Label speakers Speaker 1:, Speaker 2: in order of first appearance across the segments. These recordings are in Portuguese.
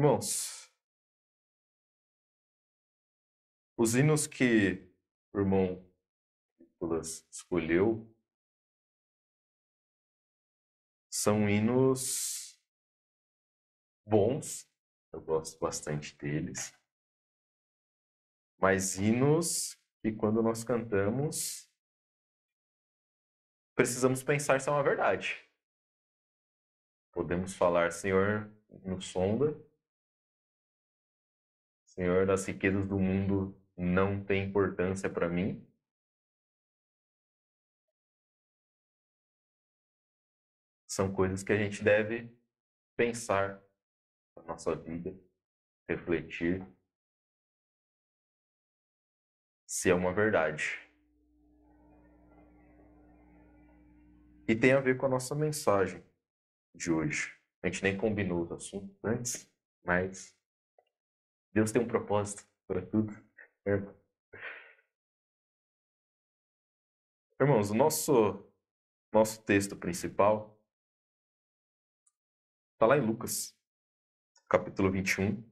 Speaker 1: Irmãos, os hinos que o irmão Nicolas escolheu são hinos bons, eu gosto bastante deles, mas hinos que quando nós cantamos precisamos pensar se é uma verdade. Podemos falar, Senhor, nos sonda, Senhor, das riquezas do mundo não tem importância para mim. São coisas que a gente deve pensar na nossa vida, refletir se é uma verdade. E tem a ver com a nossa mensagem de hoje. A gente nem combinou os assuntos antes, mas Deus tem um propósito para tudo. Irmãos, o nosso texto principal está lá em Lucas, capítulo 21,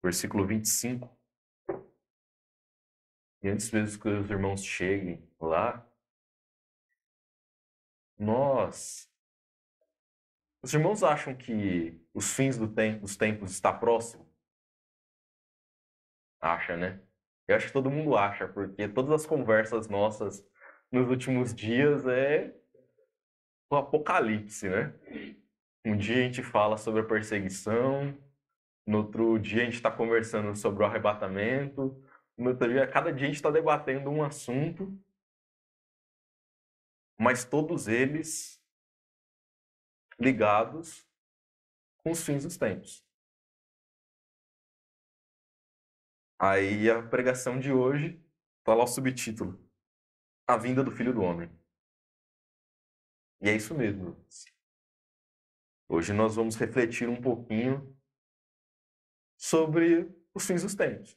Speaker 1: versículo 25. E antes mesmo que os irmãos cheguem lá, os irmãos acham que os fins dos tempos está próximo? Acha, né? Eu acho que todo mundo acha, porque todas as conversas nossas nos últimos dias é o apocalipse, né? Um dia a gente fala sobre a perseguição, no outro dia a gente está conversando sobre o arrebatamento, no outro dia, cada dia a gente está debatendo um assunto, mas todos eles ligados com os fins dos tempos. Aí a pregação de hoje está lá o subtítulo: A Vinda do Filho do Homem. E é isso mesmo. Hoje nós vamos refletir um pouquinho sobre os fins dos tempos.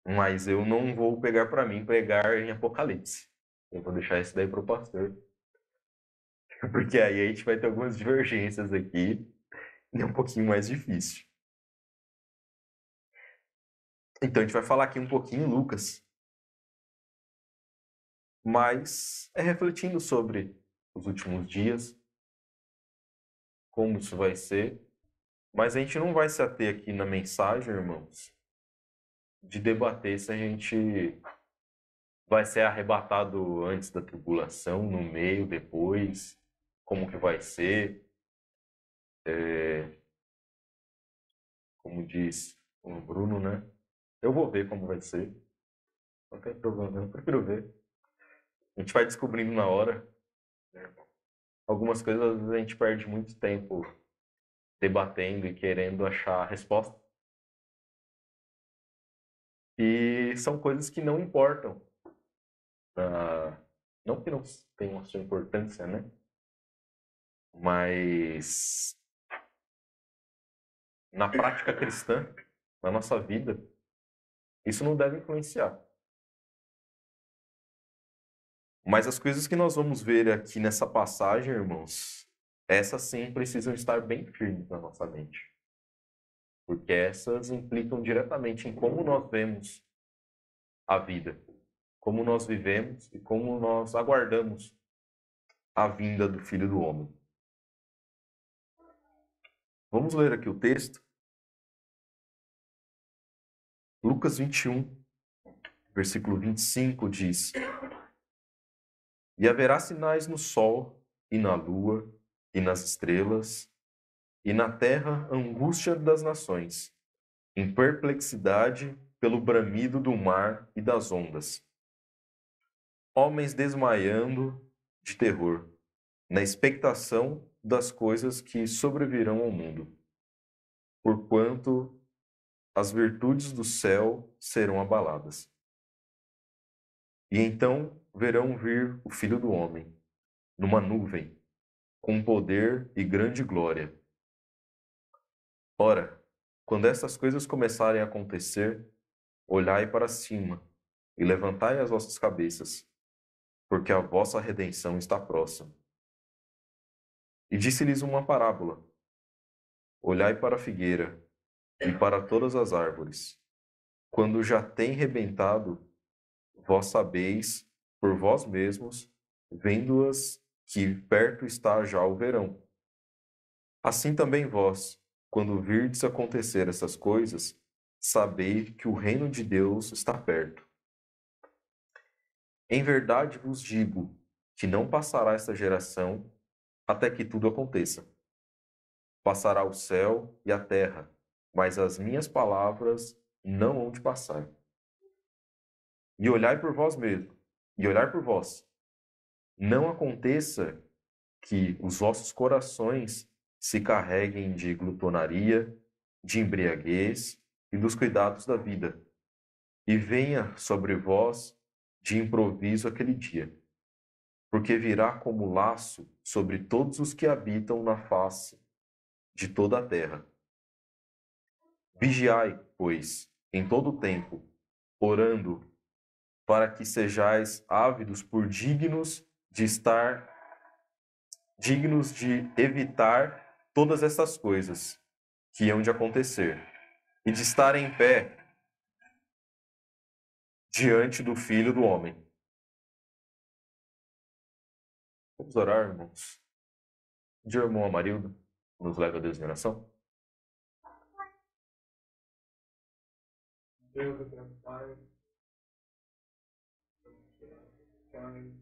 Speaker 1: Mas eu não vou pegar para mim pregar em Apocalipse. Eu vou deixar isso daí para o pastor. Porque aí a gente vai ter algumas divergências aqui e é um pouquinho mais difícil. Então a gente vai falar aqui um pouquinho em Lucas. Mas é refletindo sobre os últimos dias, como isso vai ser. Mas a gente não vai se ater aqui na mensagem, irmãos, de debater se a gente vai ser arrebatado antes da tribulação, no meio, depois, como que vai ser. Como diz o Bruno, né? Eu vou ver como vai ser. Não tem problema, eu prefiro ver. A gente vai descobrindo na hora. Algumas coisas a gente perde muito tempo debatendo e querendo achar a resposta. E são coisas que não importam. Não que não tenham a sua importância, né? Mas na prática cristã, na nossa vida, isso não deve influenciar. Mas as coisas que nós vamos ver aqui nessa passagem, irmãos, essas sim precisam estar bem firmes na nossa mente. Porque essas implicam diretamente em como nós vemos a vida, como nós vivemos e como nós aguardamos a vinda do Filho do Homem. Vamos ler aqui o texto. Lucas 21, versículo 25 diz: E haverá sinais no sol e na lua e nas estrelas, e na terra angústia das nações, em perplexidade pelo bramido do mar e das ondas. Homens desmaiando de terror, na expectação das coisas que sobrevirão ao mundo, porquanto as virtudes do céu serão abaladas. E então verão vir o Filho do Homem, numa nuvem, com poder e grande glória. Ora, quando estas coisas começarem a acontecer, olhai para cima e levantai as vossas cabeças, porque a vossa redenção está próxima. E disse-lhes uma parábola. olhai para a figueira e para todas as árvores. Quando já tem rebentado, vós sabeis por vós mesmos, vendo-as, que perto está já o verão. Assim também vós, quando virdes acontecer essas coisas, sabei que o reino de Deus está perto. Em verdade vos digo que não passará esta geração até que tudo aconteça. Passará o céu e a terra, mas as minhas palavras não hão de passar. E olhai por vós mesmos, e olhai por vós. Não aconteça que os vossos corações se carreguem de glutonaria, de embriaguez e dos cuidados da vida, e venha sobre vós de improviso aquele dia, porque virá como laço sobre todos os que habitam na face de toda a terra. Vigiai, pois, em todo o tempo, orando, para que sejais ávidos por dignos de evitar todas essas coisas que hão de acontecer e de estar em pé diante do Filho do Homem. Vamos orar, irmãos. De irmão Amarildo, nos leva a Deus em oração.
Speaker 2: Deus, eterno Pai, Pai,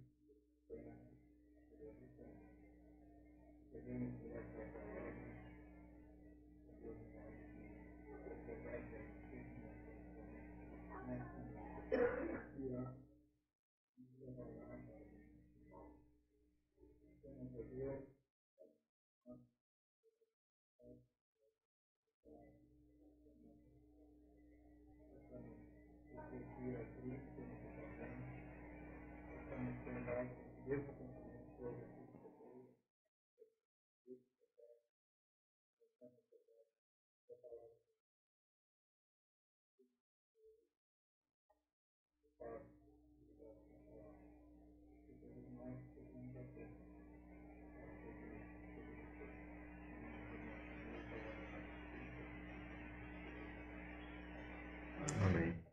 Speaker 1: Amém.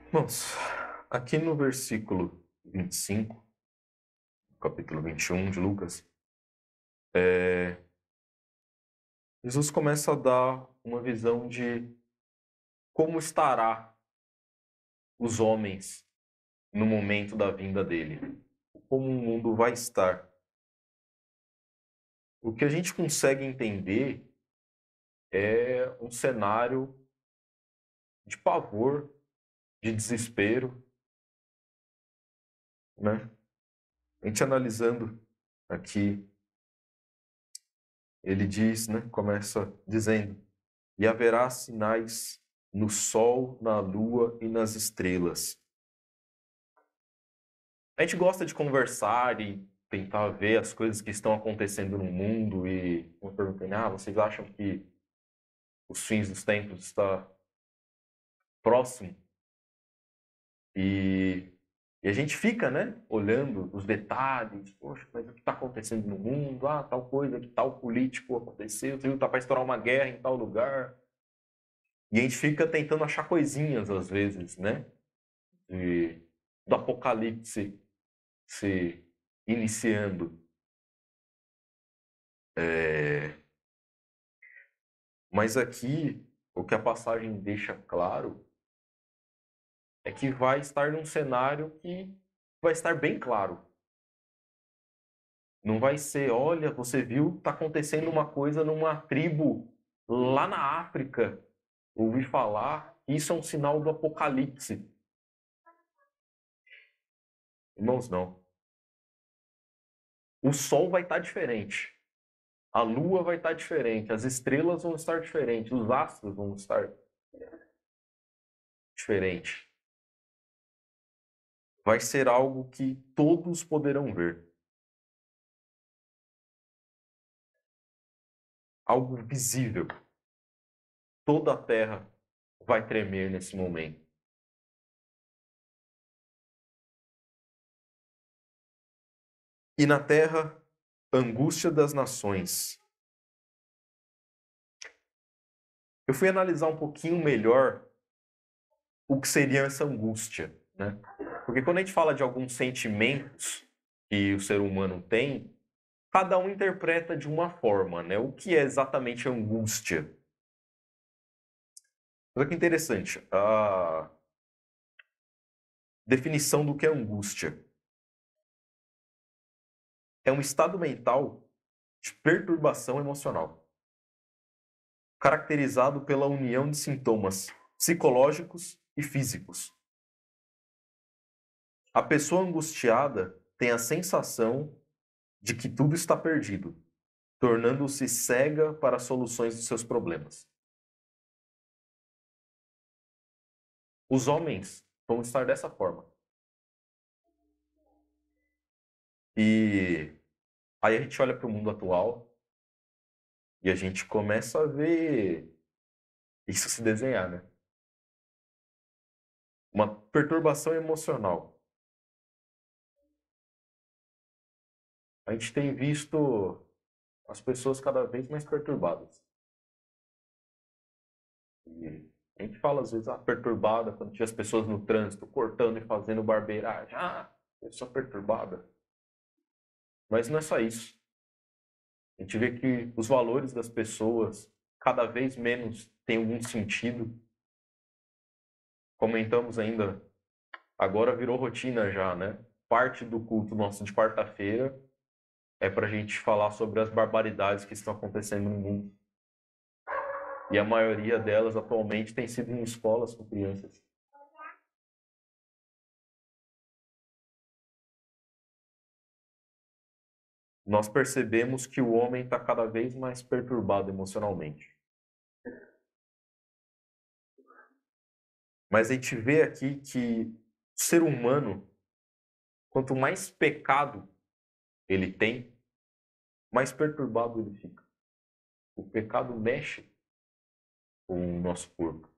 Speaker 1: Irmãos, aqui no versículo 25, capítulo 21 de Lucas, Jesus começa a dar uma visão de como estará os homens no momento da vinda dele, como o mundo vai estar. O que a gente consegue entender é um cenário de pavor, de desespero, né? A gente analisando aqui, ele diz, né? Começa dizendo: e haverá sinais no sol, na lua e nas estrelas. A gente gosta de conversar e tentar ver as coisas que estão acontecendo no mundo e uma pergunta, vocês acham que os fins dos tempos está próximo? E a gente fica, né, olhando os detalhes, poxa, mas o que está acontecendo no mundo? Tal coisa, que tal político aconteceu, está para estourar uma guerra em tal lugar. E a gente fica tentando achar coisinhas, às vezes, né, do apocalipse se iniciando. Mas aqui, o que a passagem deixa claro é que vai estar num cenário que vai estar bem claro. Não vai ser, olha, você viu, está acontecendo uma coisa numa tribo lá na África. Ouvi falar, isso é um sinal do apocalipse. Irmãos, não. O sol vai estar diferente. A lua vai estar diferente. As estrelas vão estar diferentes. Os astros vão estar diferentes. Vai ser algo que todos poderão ver. Algo visível. Toda a terra vai tremer nesse momento. E na terra, angústia das nações. Eu fui analisar um pouquinho melhor o que seria essa angústia, né? Porque quando a gente fala de alguns sentimentos que o ser humano tem, cada um interpreta de uma forma, né? O que é exatamente angústia? Olha que interessante, a definição do que é angústia. É um estado mental de perturbação emocional, caracterizado pela união de sintomas psicológicos e físicos. A pessoa angustiada tem a sensação de que tudo está perdido, tornando-se cega para as soluções de seus problemas. Os homens vão estar dessa forma. E aí a gente olha para o mundo atual e a gente começa a ver isso se desenhar, né? Uma perturbação emocional. A gente tem visto as pessoas cada vez mais perturbadas. E a gente fala às vezes, perturbada, quando tinha as pessoas no trânsito cortando e fazendo barbeiragem. Pessoa perturbada. Mas não é só isso. A gente vê que os valores das pessoas cada vez menos têm algum sentido. Comentamos ainda, agora virou rotina já, né? Parte do culto nosso de quarta-feira é para a gente falar sobre as barbaridades que estão acontecendo no mundo. E a maioria delas atualmente tem sido em escolas com crianças. Nós percebemos que o homem está cada vez mais perturbado emocionalmente. Mas a gente vê aqui que o ser humano, quanto mais pecado ele tem, mais perturbado ele fica. O pecado mexe com o nosso corpo,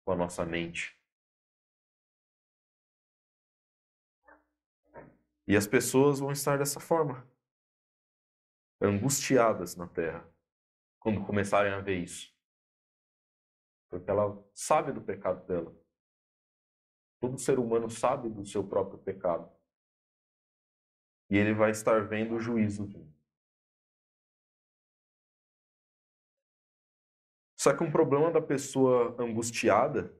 Speaker 1: com a nossa mente. E as pessoas vão estar dessa forma, angustiadas na terra, quando começarem a ver isso. Porque ela sabe do pecado dela. Todo ser humano sabe do seu próprio pecado. E ele vai estar vendo o juízo vindo. Só que um problema da pessoa angustiada,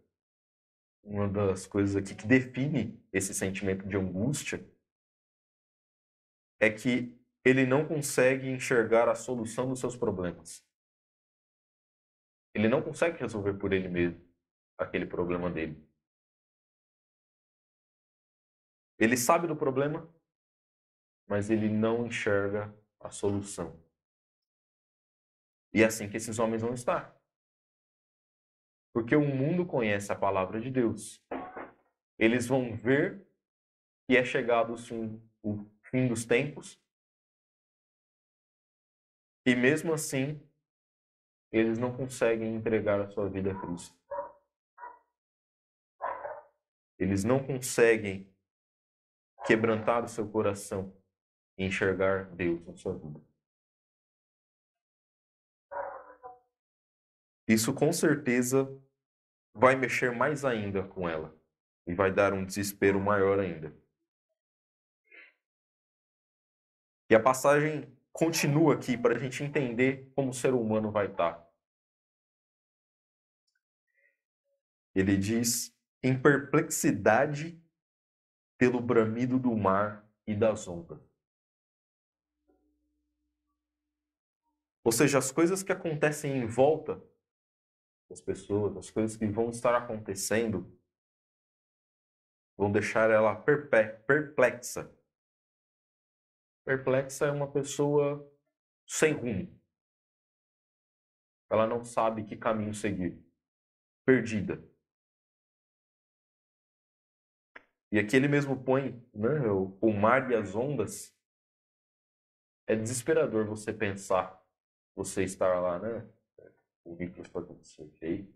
Speaker 1: uma das coisas aqui que define esse sentimento de angústia, é que ele não consegue enxergar a solução dos seus problemas. Ele não consegue resolver por ele mesmo aquele problema dele. Ele sabe do problema, mas ele não enxerga a solução. E é assim que esses homens vão estar. Porque o mundo conhece a palavra de Deus. Eles vão ver que é chegado o fim dos tempos. E mesmo assim, eles não conseguem entregar a sua vida a Cristo. Eles não conseguem quebrantar o seu coração e enxergar Deus na sua vida. Isso com certeza vai mexer mais ainda com ela e vai dar um desespero maior ainda. E a passagem continua aqui para a gente entender como o ser humano vai estar. Ele diz, em perplexidade pelo bramido do mar e das ondas. Ou seja, as coisas que acontecem em volta das pessoas, as coisas que vão estar acontecendo, vão deixar ela perplexa. Perplexa é uma pessoa sem rumo. Ela não sabe que caminho seguir. Perdida. E aqui ele mesmo põe, né, o mar e as ondas. É desesperador você pensar, você estar lá, né? O Victor fazendo isso aqui.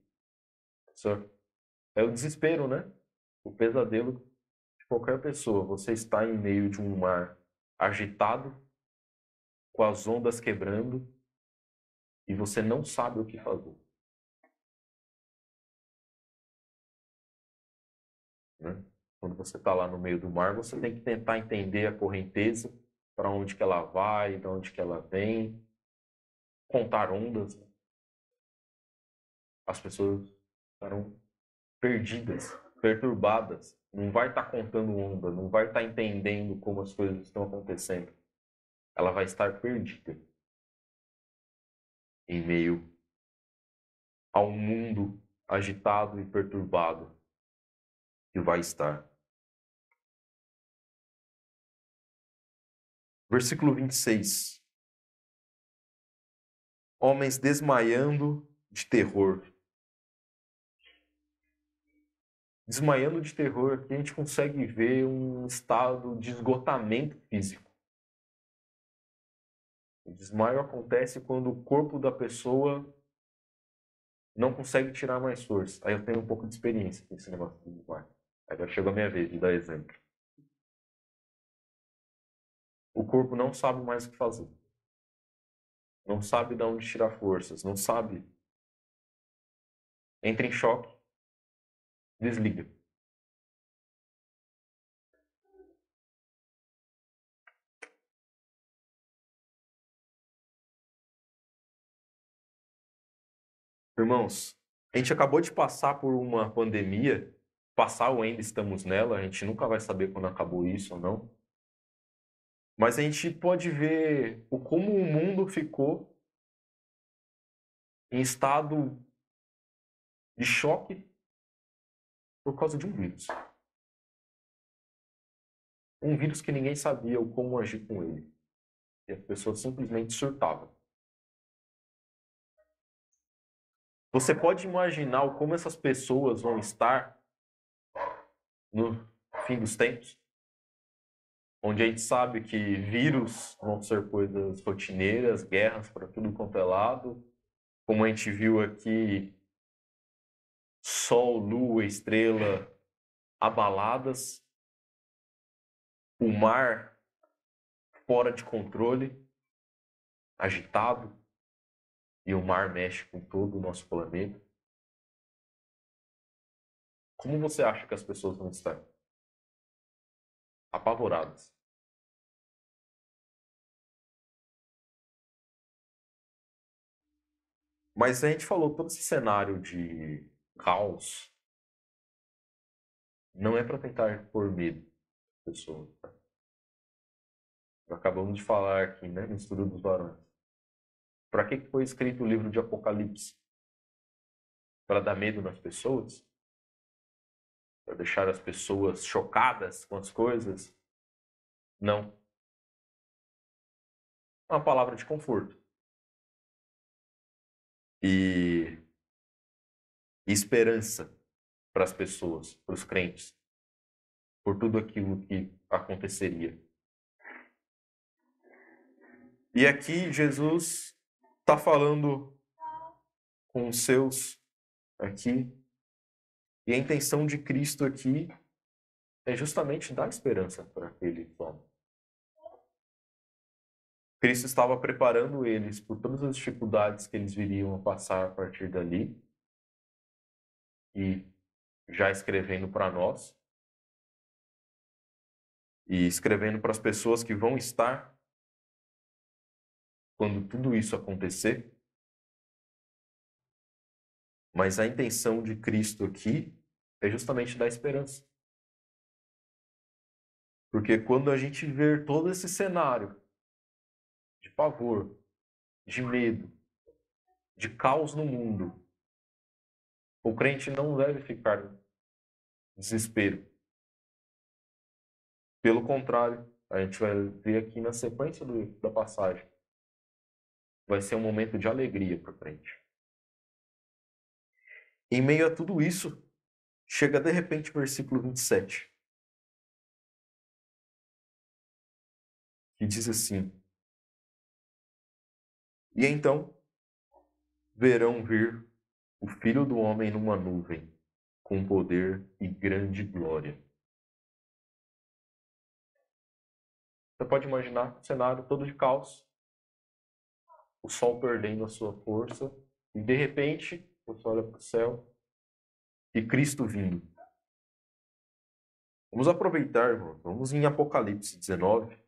Speaker 1: É o desespero, né? O pesadelo de qualquer pessoa. Você está em meio de um mar agitado, com as ondas quebrando, e você não sabe o que fazer. Né? Quando você está lá no meio do mar, você tem que tentar entender a correnteza, para onde que ela vai, de onde que ela vem, contar ondas. Né? As pessoas estarão perdidas, perturbadas. Não vai estar contando onda, não vai estar entendendo como as coisas estão acontecendo. Ela vai estar perdida em meio ao mundo agitado e perturbado que vai estar. Versículo 26. Homens desmaiando de terror. Desmaiando de terror, aqui a gente consegue ver um estado de esgotamento físico. O desmaio acontece quando o corpo da pessoa não consegue tirar mais força. Aí eu tenho um pouco de experiência com esse negócio de desmaio. Agora chegou a minha vez de dar exemplo. O corpo não sabe mais o que fazer. Não sabe de onde tirar forças. Não sabe. Entra em choque. Desliga. Irmãos, a gente acabou de passar por uma pandemia. Passar ou ainda estamos nela. A gente nunca vai saber quando acabou isso ou não. Mas a gente pode ver como o mundo ficou em estado de choque por causa de um vírus. Um vírus que ninguém sabia como agir com ele. E as pessoas simplesmente surtavam. Você pode imaginar como essas pessoas vão estar no fim dos tempos? Onde a gente sabe que vírus vão ser coisas rotineiras, guerras para tudo quanto é lado. Como a gente viu aqui, sol, lua, estrela abaladas. O mar fora de controle, agitado. E o mar mexe com todo o nosso planeta. Como você acha que as pessoas vão estar? Apavoradas. Mas a gente falou todo esse cenário de caos não é para tentar pôr medo nas pessoas. Tá? Acabamos de falar aqui, né, no estudo dos varões. Para que foi escrito o livro de Apocalipse? Para dar medo nas pessoas? Para deixar as pessoas chocadas com as coisas? Não. É uma palavra de conforto. E esperança para as pessoas, para os crentes, por tudo aquilo que aconteceria. E aqui Jesus está falando com os seus aqui, e a intenção de Cristo aqui é justamente dar esperança para aquele homem. Cristo estava preparando eles por todas as dificuldades que eles viriam a passar a partir dali, e já escrevendo para nós, e escrevendo para as pessoas que vão estar quando tudo isso acontecer. Mas a intenção de Cristo aqui é justamente dar esperança. Porque quando a gente vê todo esse cenário de pavor, de medo, de caos no mundo, o crente não deve ficar em desespero. Pelo contrário, a gente vai ver aqui na sequência da passagem, vai ser um momento de alegria para o crente. Em meio a tudo isso, chega de repente o versículo 27, que diz assim: E então verão vir o Filho do Homem numa nuvem, com poder e grande glória. Você pode imaginar o cenário todo de caos, o sol perdendo a sua força, e de repente você olha para o céu e Cristo vindo. Vamos aproveitar, irmão. Vamos em Apocalipse 19.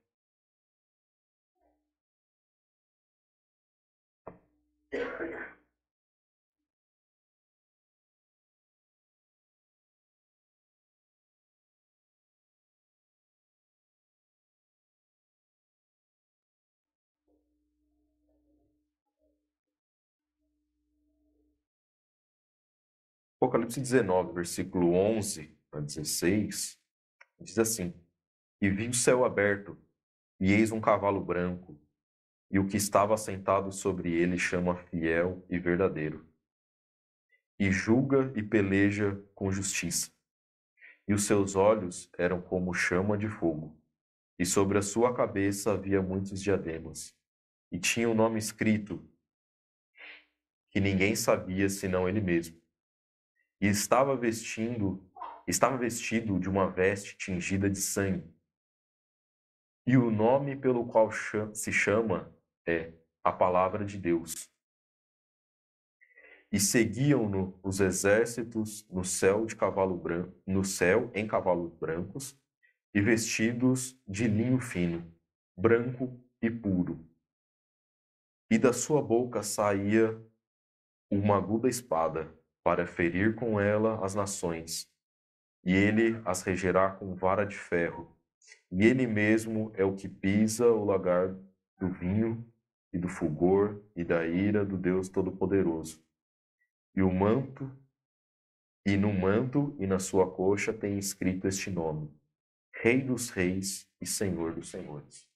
Speaker 1: Apocalipse 19, versículo 11 a 16, diz assim: E vi o céu aberto, e eis um cavalo branco, e o que estava sentado sobre ele chama Fiel e Verdadeiro, e julga e peleja com justiça. E os seus olhos eram como chama de fogo, e sobre a sua cabeça havia muitos diademas, e tinha um nome escrito que ninguém sabia senão ele mesmo. E estava vestido de uma veste tingida de sangue. E o nome pelo qual se chama é a Palavra de Deus. E seguiam-no os exércitos no céu em cavalos brancos e vestidos de linho fino, branco e puro. E da sua boca saía uma aguda espada para ferir com ela as nações. E ele as regerá com vara de ferro. E ele mesmo é o que pisa o lagar do vinho e do fulgor e da ira do Deus Todo-Poderoso. E no manto e na sua coxa tem escrito este nome: Rei dos Reis e Senhor dos Senhores.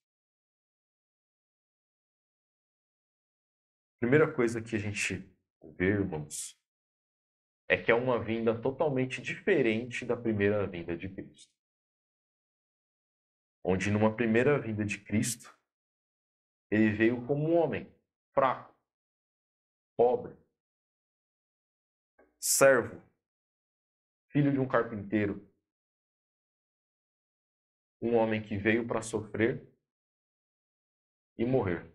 Speaker 1: Primeira coisa que a gente vê, irmãos, é que é uma vinda totalmente diferente da primeira vinda de Cristo. Onde numa primeira vinda de Cristo, ele veio como um homem fraco, pobre, servo, filho de um carpinteiro, um homem que veio para sofrer e morrer.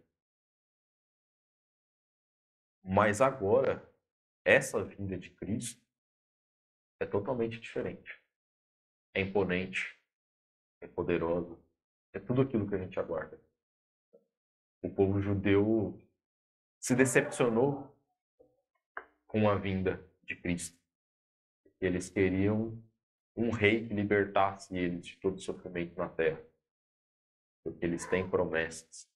Speaker 1: Mas agora, essa vinda de Cristo é totalmente diferente. É imponente, é poderosa, é tudo aquilo que a gente aguarda. O povo judeu se decepcionou com a vinda de Cristo. Eles queriam um rei que libertasse eles de todo sofrimento na terra, porque eles têm promessas.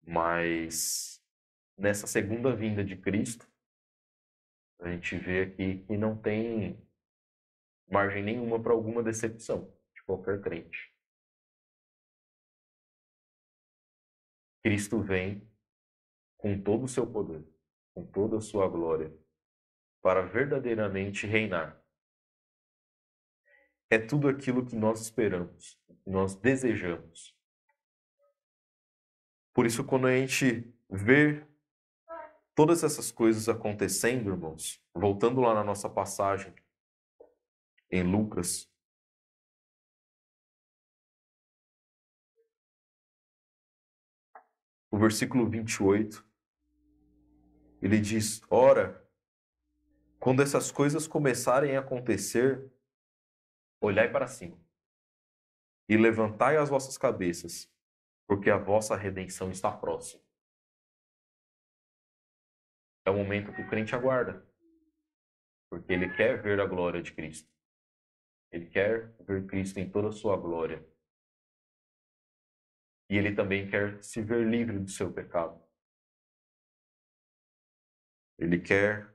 Speaker 1: Mas nessa segunda vinda de Cristo, a gente vê aqui que não tem margem nenhuma para alguma decepção de qualquer crente. Cristo vem com todo o seu poder, com toda a sua glória, para verdadeiramente reinar. É tudo aquilo que nós esperamos, que nós desejamos. Por isso, quando a gente vê todas essas coisas acontecendo, irmãos, voltando lá na nossa passagem em Lucas, o versículo 28, ele diz: Ora, quando essas coisas começarem a acontecer, olhai para cima e levantai as vossas cabeças, porque a vossa redenção está próxima. É o momento que o crente aguarda, porque ele quer ver a glória de Cristo. Ele quer ver Cristo em toda a sua glória. E ele também quer se ver livre do seu pecado. Ele quer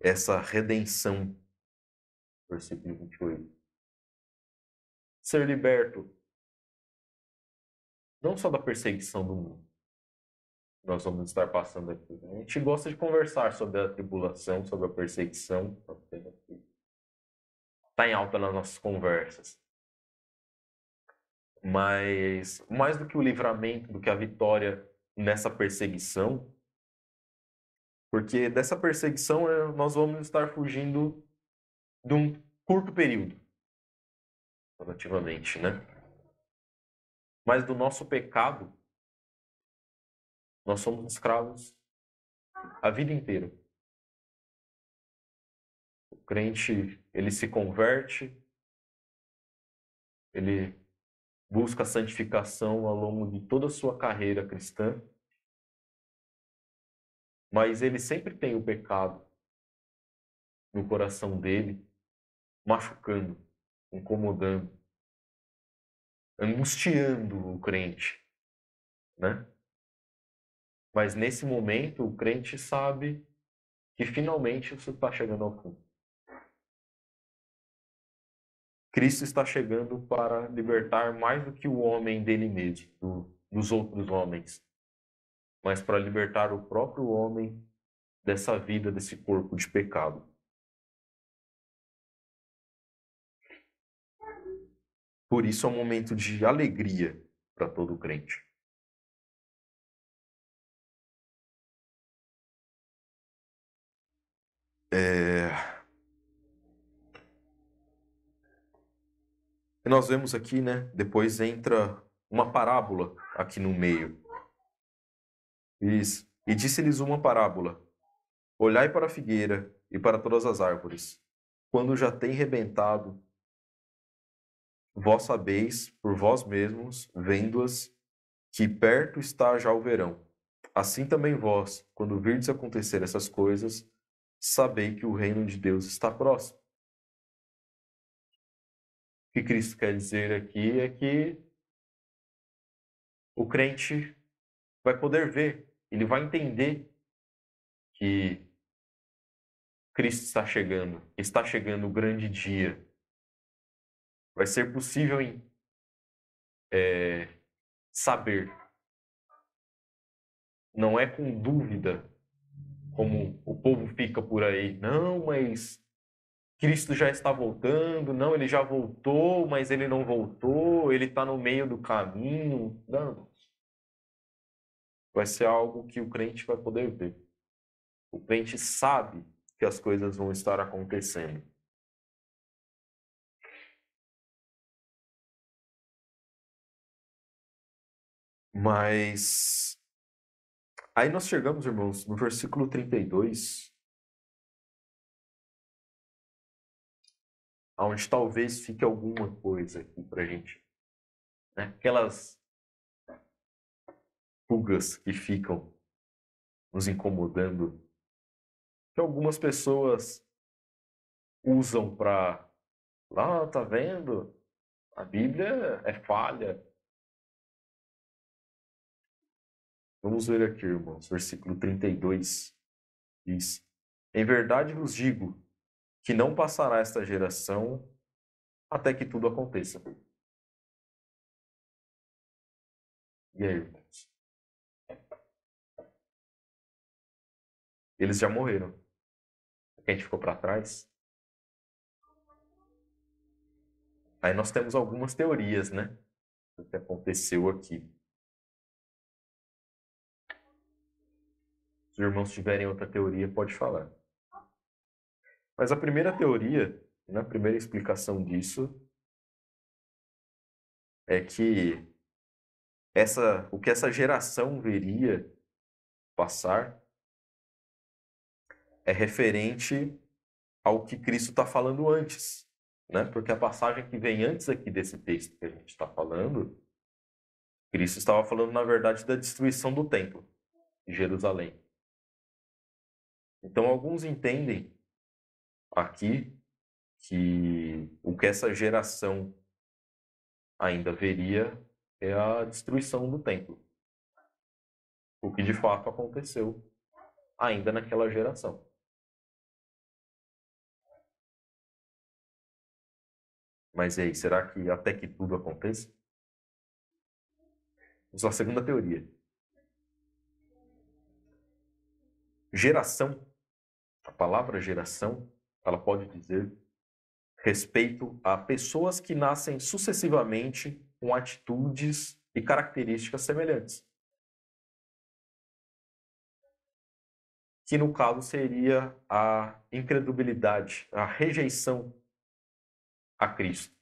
Speaker 1: essa redenção. Versículo 28. Ser liberto não só da perseguição do mundo. Nós vamos estar passando aqui. Né? A gente gosta de conversar sobre a tribulação, sobre a perseguição. Está em alta nas nossas conversas. Mas mais do que o livramento, do que a vitória nessa perseguição, porque dessa perseguição nós vamos estar fugindo de um curto período. relativamente, né? Mas do nosso pecado, nós somos escravos a vida inteira. O crente, ele se converte, ele busca a santificação ao longo de toda a sua carreira cristã, mas ele sempre tem o pecado no coração dele, machucando, incomodando, angustiando o crente, né? Mas nesse momento, o crente sabe que finalmente isso está chegando ao fim. Cristo está chegando para libertar mais do que o homem dele mesmo, dos outros homens, mas para libertar o próprio homem dessa vida, desse corpo de pecado. Por isso é um momento de alegria para todo crente. E nós vemos aqui, né? Depois entra uma parábola aqui no meio. Isso. E disse-lhes uma parábola: olhai para a figueira e para todas as árvores. Quando já tem rebentado, vós sabeis por vós mesmos, vendo-as, que perto está já o verão. Assim também vós, quando virdes acontecer essas coisas, sabei que o reino de Deus está próximo. O que Cristo quer dizer aqui é que o crente vai poder ver, ele vai entender que Cristo está chegando o grande dia. Vai ser possível saber. Não é com dúvida, como o povo fica por aí. Não, mas Cristo já está voltando. Não, ele já voltou, mas ele não voltou. Ele está no meio do caminho. Não. Vai ser algo que o crente vai poder ver. O crente sabe que as coisas vão estar acontecendo. Mas aí nós chegamos, irmãos, no versículo 32, onde talvez fique alguma coisa aqui para a gente. Né? Aquelas pulgas que ficam nos incomodando, que algumas pessoas usam para, lá, tá vendo? A Bíblia é falha. Vamos ver aqui, irmãos, versículo 32 diz: em verdade vos digo que não passará esta geração até que tudo aconteça. E aí, irmãos? Eles já morreram. A gente ficou para trás. Aí nós temos algumas teorias, né? Do que aconteceu aqui. Se os irmãos tiverem outra teoria, pode falar. Mas a primeira teoria, a primeira explicação disso, é que o que essa geração veria passar é referente ao que Cristo está falando antes, né? Porque a passagem que vem antes aqui desse texto que a gente está falando, Cristo estava falando, na verdade, da destruição do templo de Jerusalém. Então, alguns entendem aqui que o que essa geração ainda veria é a destruição do templo. O que de fato aconteceu ainda naquela geração. Mas e aí, será que até que tudo aconteça? Vamos à segunda teoria. Geração, a palavra geração, ela pode dizer respeito a pessoas que nascem sucessivamente com atitudes e características semelhantes. Que no caso seria a incredulidade, a rejeição a Cristo.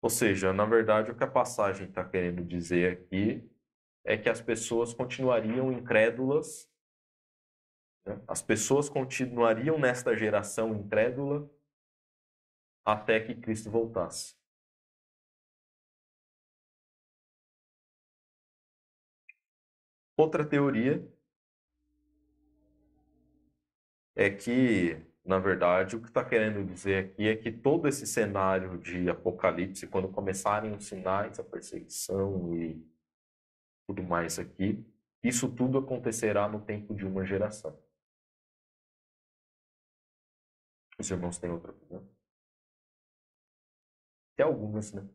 Speaker 1: Ou seja, na verdade, o que a passagem está querendo dizer aqui é que as pessoas continuariam incrédulas, né? As pessoas continuariam nesta geração incrédula até que Cristo voltasse. Outra teoria é que, na verdade, o que está querendo dizer aqui é que todo esse cenário de Apocalipse, quando começarem os sinais, a perseguição e tudo mais aqui, isso tudo acontecerá no tempo de uma geração. Os irmãos têm outra opinião? Tem algumas, né?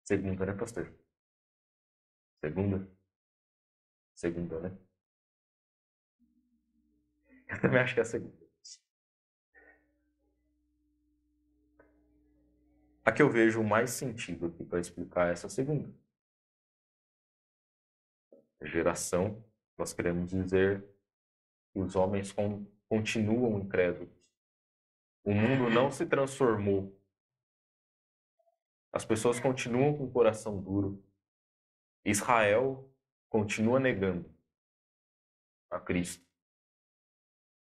Speaker 1: Segunda, né, pastor? Segunda? Segunda, né? Eu também acho que é a segunda. A que eu vejo mais sentido aqui para explicar essa segunda. Geração, nós queremos dizer que os homens continuam incrédulos. O mundo não se transformou. As pessoas continuam com o coração duro. Israel continua negando a Cristo,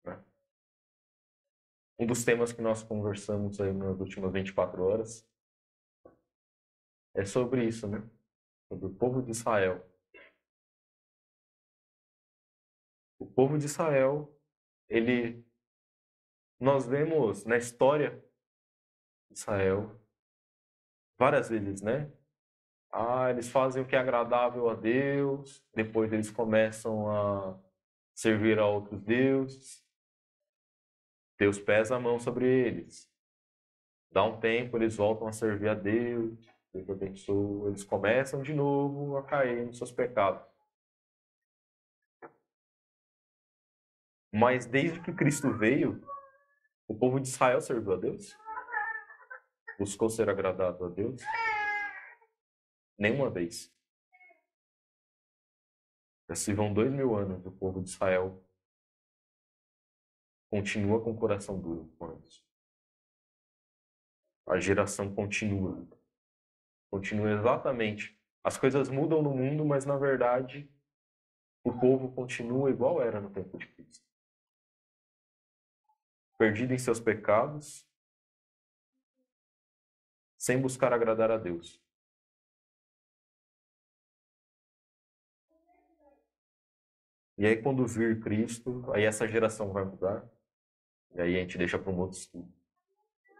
Speaker 1: né? Um dos temas que nós conversamos aí nas últimas 24 horas é sobre isso, né? Sobre o povo de Israel. O povo de Israel, nós vemos na história de Israel várias vezes, né? Eles fazem o que é agradável a Deus, depois eles começam a servir a outros deuses. Deus pesa a mão sobre eles. Dá um tempo, eles voltam a servir a Deus, Deus abençoa, eles começam de novo a cair nos seus pecados. Mas desde que Cristo veio, o povo de Israel serviu a Deus? Buscou ser agradado a Deus? Nenhuma vez. Já se vão 2000 anos, o povo de Israel continua com o coração duro com eles. A geração continua. Continua exatamente. As coisas mudam no mundo, mas na verdade o povo continua igual era no tempo de Cristo. Perdido em seus pecados, sem buscar agradar a Deus. E aí quando vir Cristo, aí essa geração vai mudar. E aí a gente deixa para um outro estudo.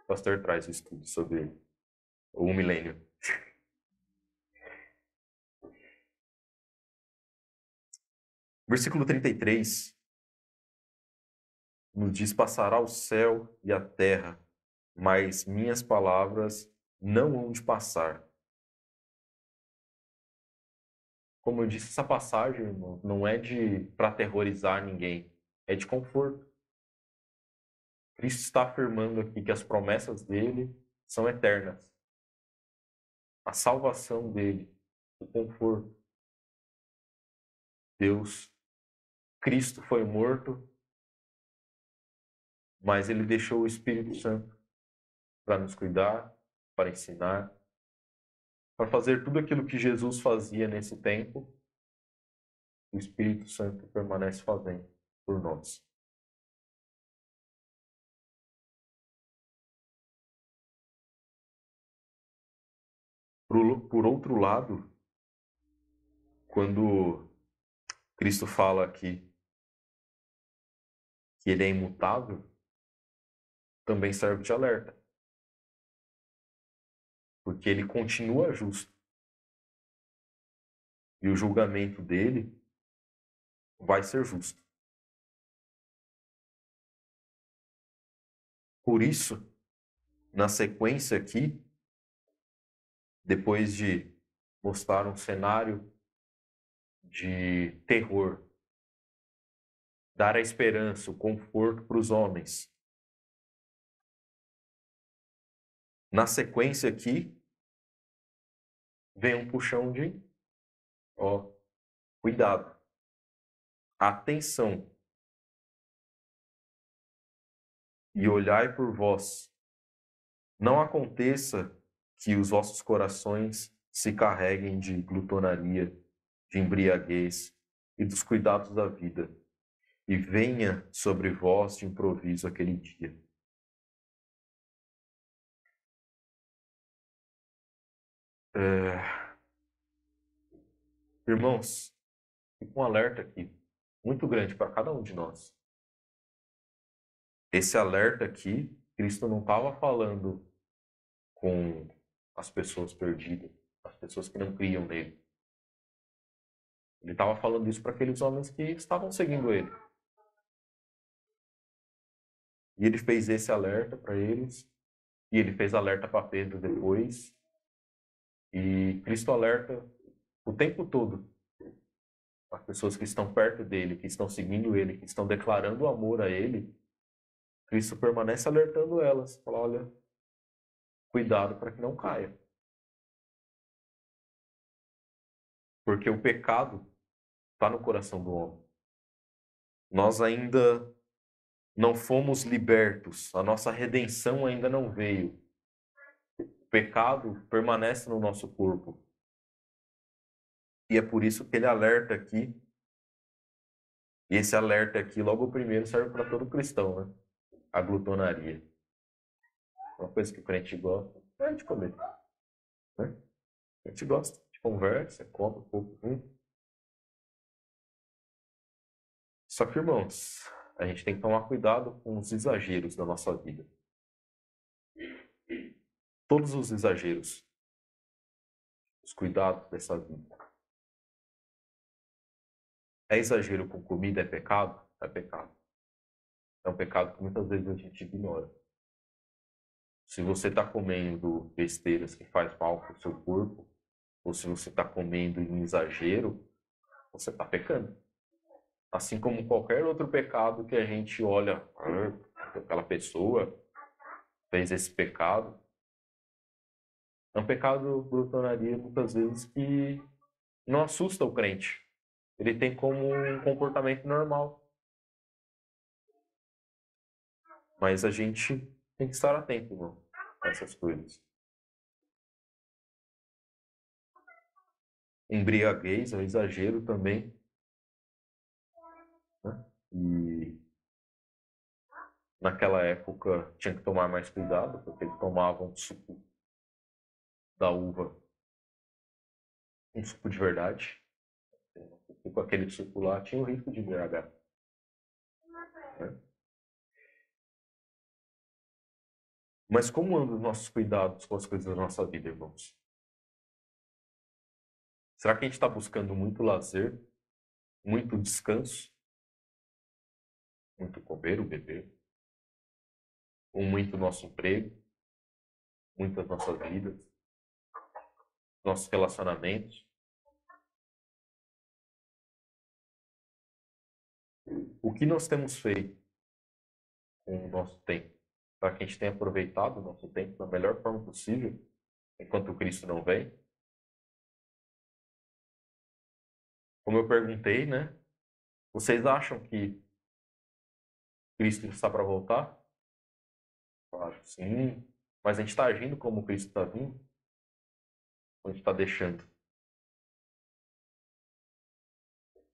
Speaker 1: O pastor traz o estudo sobre o milênio. Versículo 33 nos diz: passará o céu e a terra, mas minhas palavras não hão de passar. Como eu disse, essa passagem, irmão, não é para aterrorizar ninguém, é de conforto. Cristo está afirmando aqui que as promessas dele são eternas. A salvação dele, o conforto. Deus, Cristo foi morto, mas ele deixou o Espírito Santo para nos cuidar, para ensinar, para fazer tudo aquilo que Jesus fazia nesse tempo. O Espírito Santo permanece fazendo por nós. Por outro lado, quando Cristo fala aqui que ele é imutável, também serve de alerta. Porque ele continua justo. E o julgamento dele vai ser justo. Por isso, na sequência aqui, depois de mostrar um cenário de terror, dar a esperança, o conforto para os homens, na sequência aqui, vem um puxão de, cuidado, atenção, e olhai por vós. Não aconteça que os vossos corações se carreguem de glutonaria, de embriaguez e dos cuidados da vida, e venha sobre vós de improviso aquele dia. Irmãos, fica um alerta aqui, muito grande para cada um de nós. Esse alerta aqui, Cristo não estava falando com as pessoas perdidas, as pessoas que não criam nele. Ele estava falando isso para aqueles homens que estavam seguindo ele. E ele fez esse alerta para eles, e ele fez alerta para Pedro depois. E Cristo alerta o tempo todo as pessoas que estão perto dele, que estão seguindo ele, que estão declarando amor a ele. Cristo permanece alertando elas. Fala, olha, cuidado para que não caia. Porque o pecado está no coração do homem. Nós ainda não fomos libertos. A nossa redenção ainda não veio. O pecado permanece no nosso corpo. E é por isso que ele alerta aqui. E esse alerta aqui, logo o primeiro, serve para todo cristão, né? A glutonaria. Uma coisa que o crente gosta é de comer. Né? A gente gosta, de conversa, come um pouco. Só que, irmãos, a gente tem que tomar cuidado com os exageros da nossa vida. Todos os exageros. Os cuidados dessa vida. É exagero com comida, é pecado? É pecado. É um pecado que muitas vezes a gente ignora. Se você está comendo besteiras que faz mal para o seu corpo, ou se você está comendo em exagero, você está pecando. Assim como qualquer outro pecado que a gente olha, aquela pessoa fez esse pecado. É um pecado, glutonaria, muitas vezes, que não assusta o crente. Ele tem como um comportamento normal. Mas a gente tem que estar atento, irmão, a essas coisas. Embriaguez, é um exagero também. Né? E naquela época tinha que tomar mais cuidado, porque eles tomavam suco da uva, um suco de verdade. E com aquele suco lá tinha o risco de embriagar. Né? Mas como andam os nossos cuidados com as coisas da nossa vida, irmãos? Será que a gente está buscando muito lazer, muito descanso, muito comer ou beber, ou muito nosso emprego, muitas nossas vidas, nossos relacionamentos? O que nós temos feito com o nosso tempo? Para que a gente tenha aproveitado o nosso tempo da melhor forma possível, enquanto Cristo não vem? Como eu perguntei, né? Vocês acham que Cristo está para voltar? Claro, sim. Mas a gente está agindo como Cristo está vindo? Ou a gente está deixando?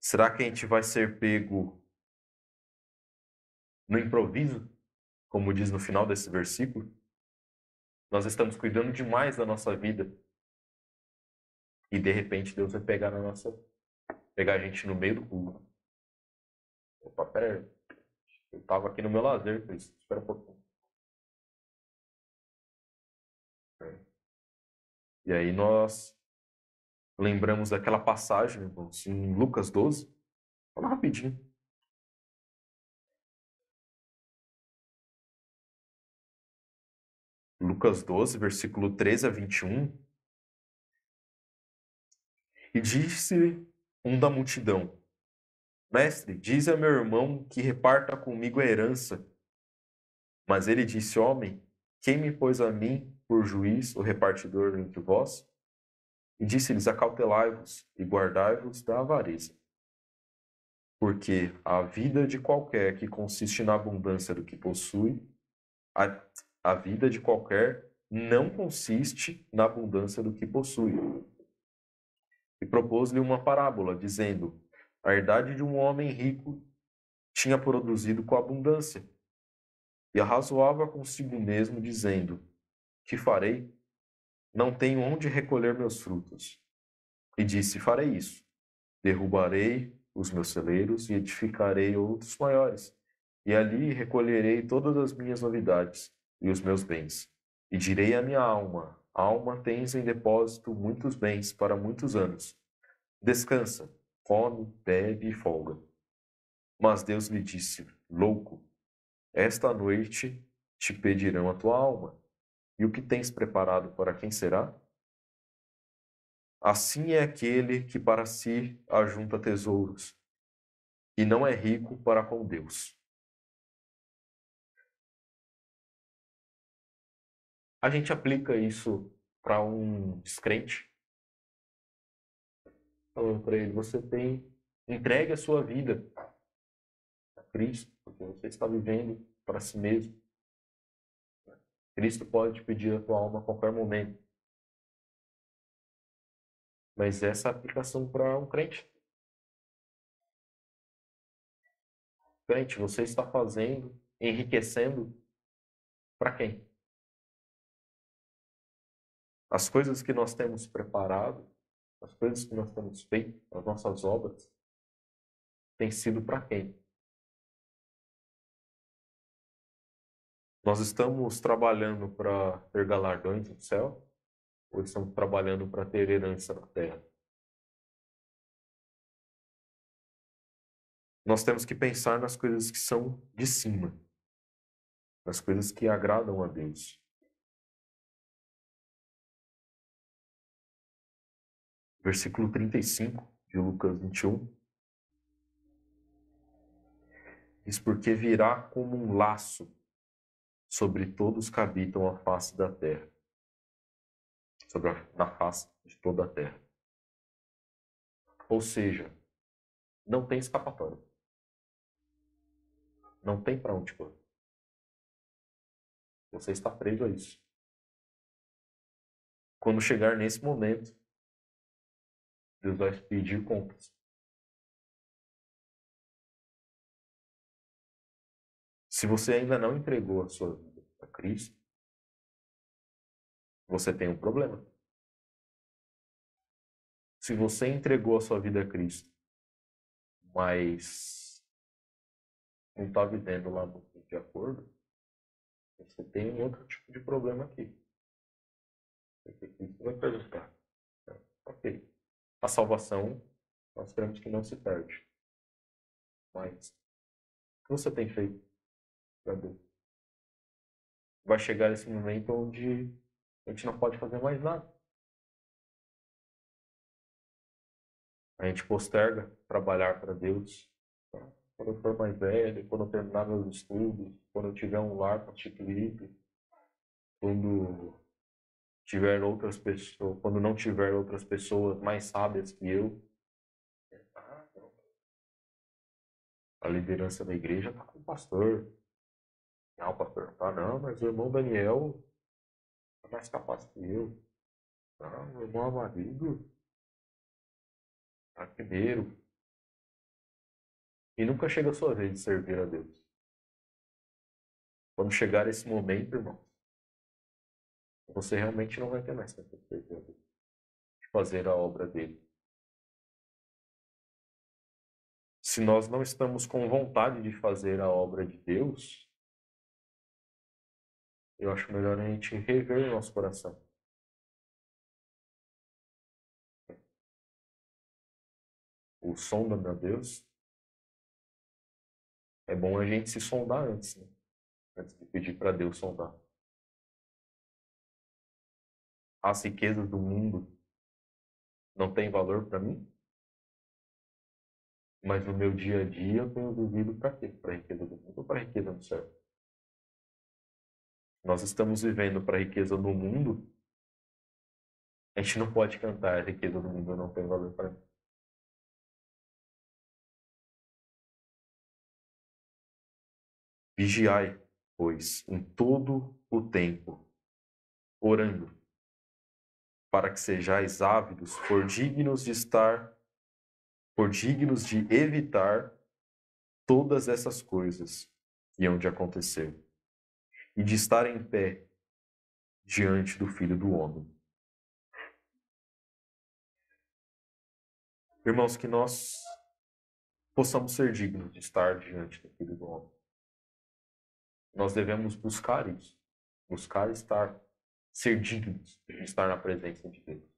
Speaker 1: Será que a gente vai ser pego no improviso, como diz no final desse versículo? Nós estamos cuidando demais da nossa vida e de repente Deus vai pegar a gente no meio do culto. Opa, pera aí. Eu estava aqui no meu lazer, Cristo. Espera um pouquinho. E aí nós lembramos daquela passagem, irmãos, em Lucas 12. Fala rapidinho. Lucas 12, versículo 13 a 21. E disse um da multidão: Mestre, diz a meu irmão que reparta comigo a herança. Mas ele disse: Homem, quem me pôs a mim por juiz ou repartidor entre vós? E disse-lhes: Acautelai-vos e guardai-vos da avareza. Porque a vida de qualquer que consiste na abundância do que possui, a vida de qualquer não consiste na abundância do que possui. E propôs-lhe uma parábola, dizendo: a herdade de um homem rico tinha produzido com abundância. E arrazoava consigo mesmo, dizendo: que farei? Não tenho onde recolher meus frutos. E disse: farei isso. Derrubarei os meus celeiros e edificarei outros maiores. E ali recolherei todas as minhas novidades e os meus bens. E direi à minha alma: alma, tens em depósito muitos bens para muitos anos. Descansa, come, bebe e folga. Mas Deus lhe disse: louco, esta noite te pedirão a tua alma. E o que tens preparado para quem será? Assim é aquele que para si ajunta tesouros e não é rico para com Deus. A gente aplica isso para um descrente, falando para ele: você tem entregue a sua vida a Cristo, porque você está vivendo para si mesmo. Cristo pode te pedir a tua alma a qualquer momento. Mas essa é a aplicação para um crente. Crente, você está fazendo, enriquecendo para quem? As coisas que nós temos preparado, as coisas que nós temos feito, as nossas obras, têm sido para quem? Nós estamos trabalhando para ter galardões no céu ou estamos trabalhando para ter herança na terra? Nós temos que pensar nas coisas que são de cima, nas coisas que agradam a Deus. Versículo 35 de Lucas 21 diz: porque virá como um laço sobre todos que habitam a face da terra, na face de toda a terra. Ou seja, não tem escapatória. Não tem para onde correr. Você está preso a isso. Quando chegar nesse momento, Deus vai pedir contas. Se você ainda não entregou a sua vida a Cristo, você tem um problema. Se você entregou a sua vida a Cristo, mas não está vivendo lá de acordo, você tem um outro tipo de problema aqui. Porque Cristo vai perguntar: ok, a salvação nós cremos que não se perde. Mas o que você tem feito para Deus? Vai chegar esse momento onde a gente não pode fazer mais nada. A gente posterga trabalhar para Deus. Quando eu for mais velho, quando eu terminar meus estudos, quando eu tiver um lar constituído, quando tiver outras pessoas, quando não tiver outras pessoas mais sábias que eu, a liderança da igreja está com o pastor. Não, o pastor não tá, não, mas o irmão Daniel é mais capaz que eu. Não, o irmão Amarido tá primeiro. E nunca chega a sua vez de servir a Deus. Quando chegar esse momento, irmão, você realmente não vai ter mais tempo de servir a Deus, de fazer a obra dele. Se nós não estamos com vontade de fazer a obra de Deus, eu acho melhor a gente rever o nosso coração. O sonda-me a Deus. É bom a gente se sondar antes, né? Antes de pedir para Deus sondar. As riquezas do mundo não têm valor para mim? Mas no meu dia a dia eu tenho vivido para quê? Para a riqueza do mundo ou para a riqueza do céu? Nós estamos vivendo para a riqueza do mundo, a gente não pode cantar: a riqueza do mundo não tem valor para mim. Vigiai, pois, em todo o tempo, orando, para que sejais ávidos, por dignos de evitar todas essas coisas que hão de acontecer, e de estar em pé diante do Filho do Homem. Irmãos, que nós possamos ser dignos de estar diante do Filho do Homem. Nós devemos buscar isso, buscar ser dignos de estar na presença de Deus.